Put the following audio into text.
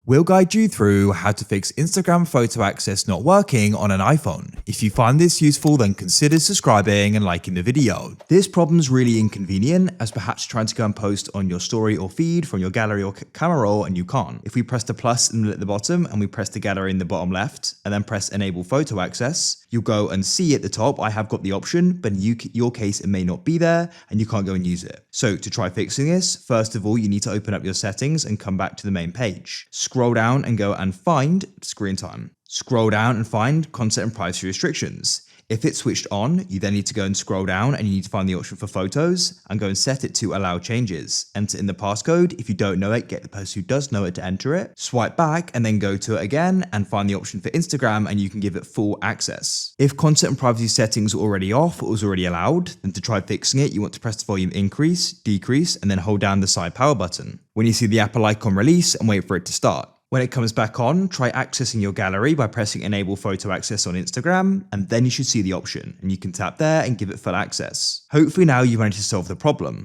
We'll guide you through how to fix Instagram photo access not working on an iPhone. If you find this useful, then consider subscribing and liking the video. This problem's really inconvenient, as perhaps trying to go and post on your story or feed from your gallery or camera roll and you can't. If we press the plus in the middle at the bottom and we press the gallery in the bottom left and then press enable photo access, you'll go and see at the top I have got the option, but in your case it may not be there and you can't go and use it. So to try fixing this, first of all you need to open up your settings and come back to the main page. Scroll down and go and find screen time. Scroll down and find content and privacy restrictions. If it's switched on, you then need to go and scroll down and you need to find the option for photos and go and set it to allow changes. Enter in the passcode. If you don't know it, get the person who does know it to enter it. Swipe back and then go to it again and find the option for Instagram and you can give it full access. If content and privacy settings are already off or was already allowed, then to try fixing it, you want to press the volume increase, decrease, and then hold down the side power button. When you see the Apple icon, release and wait for it to start. When it comes back on, try accessing your gallery by pressing enable photo access on Instagram, and then you should see the option and you can tap there and give it full access. Hopefully now you've managed to solve the problem.